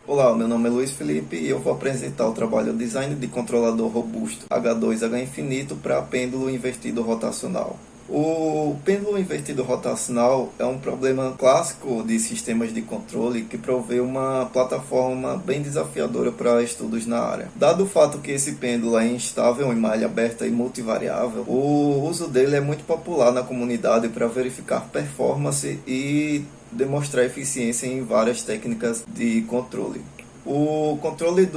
Olá, meu nome é Luiz Felipe e eu vou apresentar o trabalho Design de Controlador Robusto H2H Infinito para pêndulo invertido rotacional. O pêndulo invertido rotacional é um problema clássico de sistemas de controle que provê uma plataforma bem desafiadora para estudos na área. Dado o fato que esse pêndulo é instável em malha aberta e multivariável, o uso dele é muito popular na comunidade para verificar performance e demonstrar eficiência em várias técnicas de controle. O controle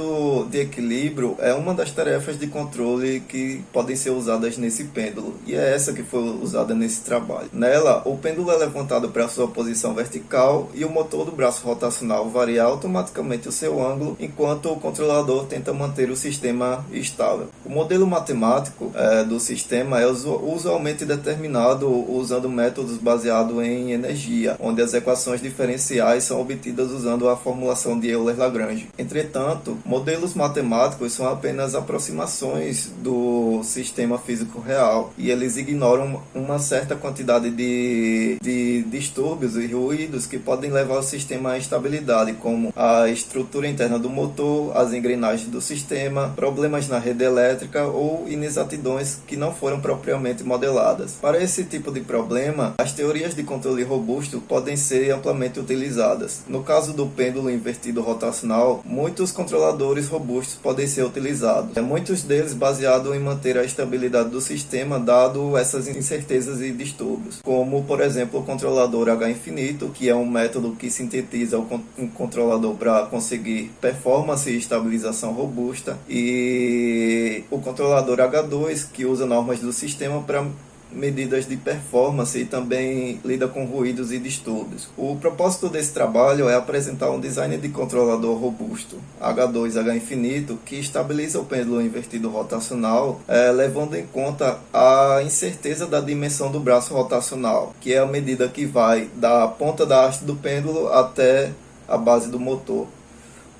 de equilíbrio é uma das tarefas de controle que podem ser usadas nesse pêndulo, e é essa que foi usada nesse trabalho. Nela, o pêndulo é levantado para sua posição vertical e o motor do braço rotacional varia automaticamente o seu ângulo, enquanto o controlador tenta manter o sistema estável. O modelo matemático do sistema é usualmente determinado usando métodos baseados em energia, onde as equações diferenciais são obtidas usando a formulação de Euler-Lagrange. Entretanto, modelos matemáticos são apenas aproximações do sistema físico real e eles ignoram uma certa quantidade de distúrbios e ruídos que podem levar o sistema à instabilidade, como a estrutura interna do motor, as engrenagens do sistema, problemas na rede elétrica ou inexatidões que não foram propriamente modeladas. Para esse tipo de problema, as teorias de controle robusto podem ser amplamente utilizadas. No caso do pêndulo invertido rotacional, muitos controladores robustos podem ser utilizados. Muitos deles baseados em manter a estabilidade do sistema dado essas incertezas e distúrbios, como por exemplo o controlador H infinito, que é um método que sintetiza um controlador para conseguir performance e estabilização robusta, e o controlador H2, que usa normas do sistema para medidas de performance e também lida com ruídos e distúrbios. O propósito desse trabalho é apresentar um design de controlador robusto H2H infinito que estabiliza o pêndulo invertido rotacional, levando em conta a incerteza da dimensão do braço rotacional, que é a medida que vai da ponta da haste do pêndulo até a base do motor.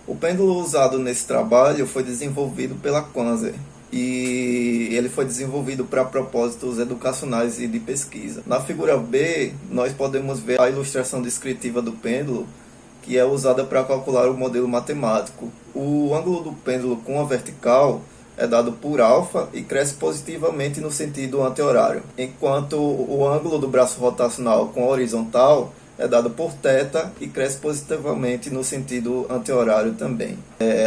O pêndulo usado nesse trabalho foi desenvolvido pela Quanser, e ele foi desenvolvido para propósitos educacionais e de pesquisa. Na figura B, nós podemos ver a ilustração descritiva do pêndulo, que é usada para calcular o modelo matemático. O ângulo do pêndulo com a vertical é dado por alfa e cresce positivamente no sentido anti-horário, enquanto o ângulo do braço rotacional com a horizontal é dado por θ e cresce positivamente no sentido anti-horário também.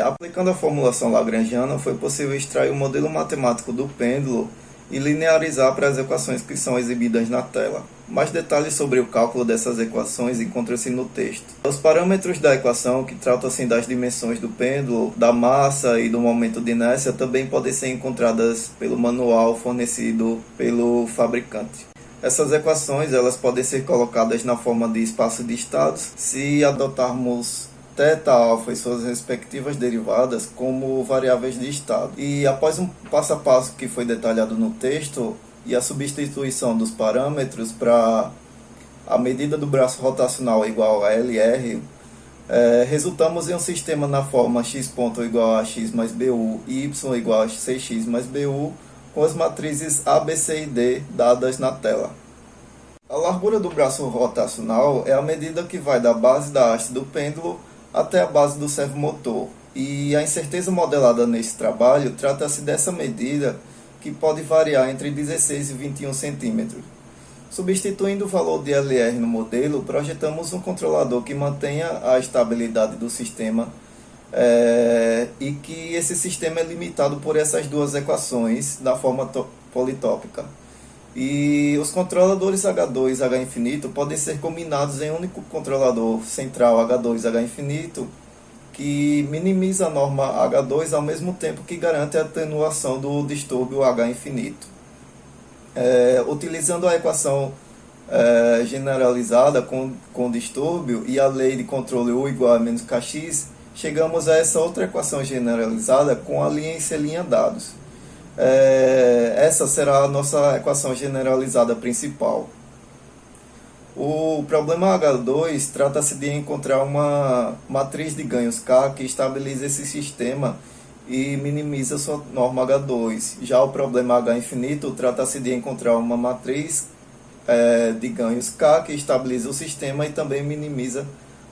Aplicando a formulação lagrangiana, foi possível extrair o modelo matemático do pêndulo e linearizar para as equações que são exibidas na tela. Mais detalhes sobre o cálculo dessas equações encontram-se no texto. Os parâmetros da equação, que tratam-se das dimensões do pêndulo, da massa e do momento de inércia, também podem ser encontradas pelo manual fornecido pelo fabricante. Essas equações elas podem ser colocadas na forma de espaço de estados se adotarmos θ, alfa e suas respectivas derivadas como variáveis de estado. E após um passo a passo que foi detalhado no texto e a substituição dos parâmetros para a medida do braço rotacional igual a LR, resultamos em um sistema na forma x ponto igual a x mais BU e y igual a 6x mais BU, com as matrizes A, B, C e D dadas na tela. A largura do braço rotacional é a medida que vai da base da haste do pêndulo até a base do servomotor, e a incerteza modelada nesse trabalho trata-se dessa medida, que pode variar entre 16 e 21 centímetros. Substituindo o valor de LR no modelo, projetamos um controlador que mantenha a estabilidade do sistema, e que esse sistema é limitado por essas duas equações da forma politópica. E os controladores H2 H infinito podem ser combinados em um único controlador central H2 H infinito, que minimiza a norma H2 ao mesmo tempo que garante a atenuação do distúrbio H infinito. Utilizando a equação generalizada com distúrbio e a lei de controle U igual a menos kx, chegamos a essa outra equação generalizada com a linha em C' dados. Essa será a nossa equação generalizada principal. O problema H2 trata-se de encontrar uma matriz de ganhos K que estabilize esse sistema e minimiza sua norma H2. Já o problema H infinito trata-se de encontrar uma matriz de ganhos K que estabiliza o sistema e também minimiza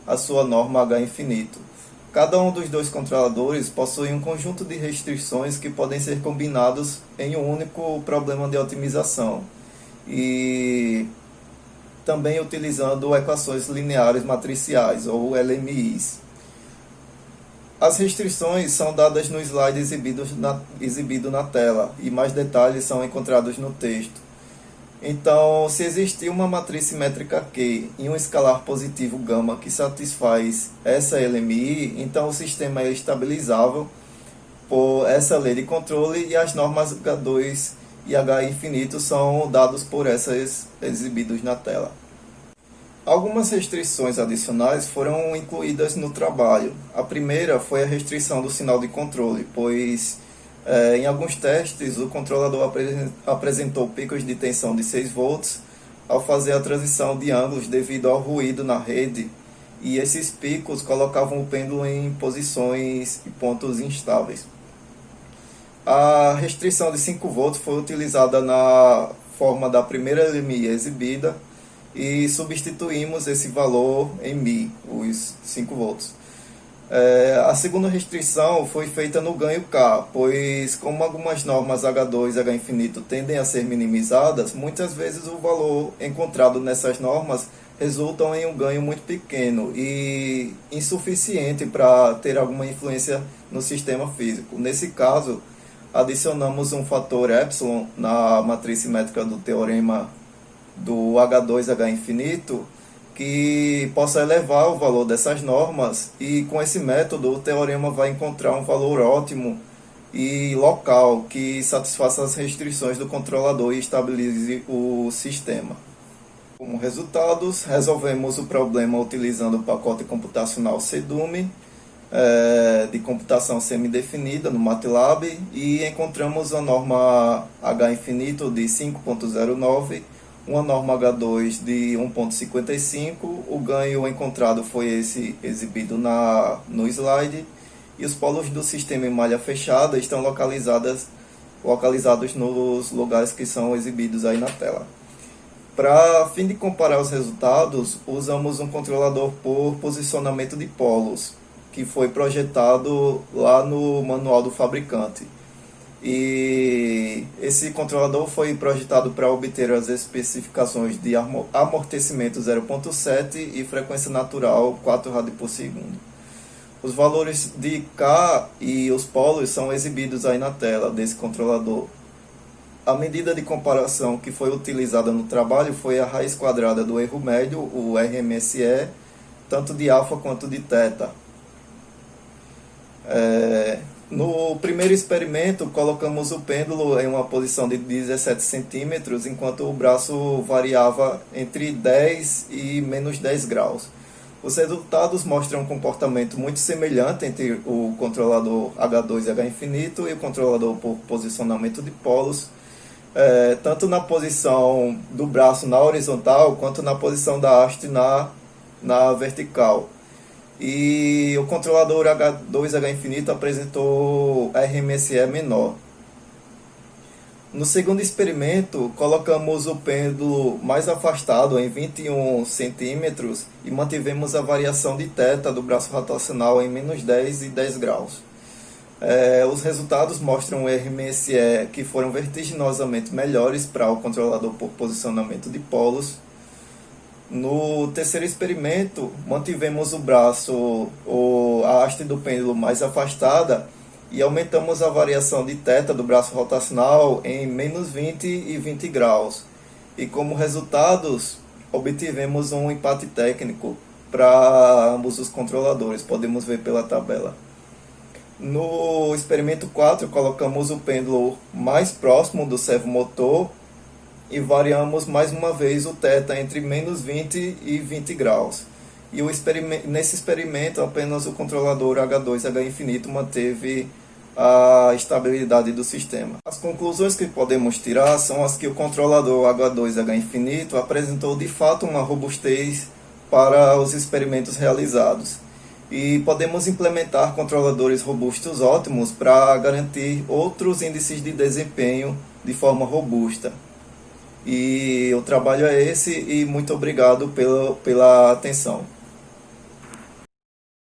a sua norma H infinito. Cada um dos dois controladores possui um conjunto de restrições que podem ser combinados em um único problema de otimização, e também utilizando equações lineares matriciais, ou LMIs. As restrições são dadas no slide exibido na tela, e mais detalhes são encontrados no texto. Então, se existir uma matriz simétrica Q e um escalar positivo γ que satisfaz essa LMI, então o sistema é estabilizável por essa lei de controle, e as normas H2 e H infinito são dados por essas exibidos na tela. Algumas restrições adicionais foram incluídas no trabalho. A primeira foi a restrição do sinal de controle, pois em alguns testes o controlador apresentou picos de tensão de 6 volts ao fazer a transição de ângulos devido ao ruído na rede, e esses picos colocavam o pêndulo em posições e pontos instáveis. A restrição de 5 volts foi utilizada na forma da primeira LMI exibida, e substituímos esse valor em Mi, os 5 volts. A segunda restrição foi feita no ganho K, pois como algumas normas H2 e H infinito tendem a ser minimizadas, muitas vezes o valor encontrado nessas normas resultam em um ganho muito pequeno e insuficiente para ter alguma influência no sistema físico. Nesse caso, adicionamos um fator epsilon na matriz simétrica do teorema do H2H infinito, que possa elevar o valor dessas normas, e com esse método o teorema vai encontrar um valor ótimo e local que satisfaça as restrições do controlador e estabilize o sistema. Como resultados, resolvemos o problema utilizando o pacote computacional CDUMI de computação semidefinida no MATLAB, e encontramos a norma H infinito de 5.09, uma norma H2 de 1.55, o ganho encontrado foi esse exibido no slide, e os polos do sistema em malha fechada estão localizados nos lugares que são exibidos aí na tela. Para fim de comparar os resultados, usamos um controlador por posicionamento de polos, que foi projetado lá no manual do fabricante. E esse controlador foi projetado para obter as especificações de amortecimento 0.7 e frequência natural 4 rádios por segundo. Os valores de K e os polos são exibidos aí na tela desse controlador. A medida de comparação que foi utilizada no trabalho foi a raiz quadrada do erro médio, o RMSE, tanto de alfa quanto de θ. No primeiro experimento, colocamos o pêndulo em uma posição de 17 centímetros, enquanto o braço variava entre 10 e menos 10 graus. Os resultados mostram um comportamento muito semelhante entre o controlador H2 e H infinito e o controlador por posicionamento de polos, tanto na posição do braço na horizontal, quanto na posição da haste na vertical. E o controlador H2H infinito apresentou RMSE menor. No segundo experimento, colocamos o pêndulo mais afastado em 21 centímetros e mantivemos a variação de θ do braço rotacional em menos 10 e 10 graus. Os resultados mostram RMSE que foram vertiginosamente melhores para o controlador por posicionamento de polos. No terceiro experimento, mantivemos o braço, a haste do pêndulo mais afastada, e aumentamos a variação de θ do braço rotacional em menos 20 e 20 graus. E como resultados, obtivemos um empate técnico para ambos os controladores, podemos ver pela tabela. No experimento 4, colocamos o pêndulo mais próximo do servomotor e variamos mais uma vez o θ entre menos 20 e 20 graus. E nesse experimento, apenas o controlador H2H infinito manteve a estabilidade do sistema. As conclusões que podemos tirar são as que o controlador H2H infinito apresentou de fato uma robustez para os experimentos realizados. E podemos implementar controladores robustos ótimos para garantir outros índices de desempenho de forma robusta. E o trabalho é esse, e muito obrigado pela atenção.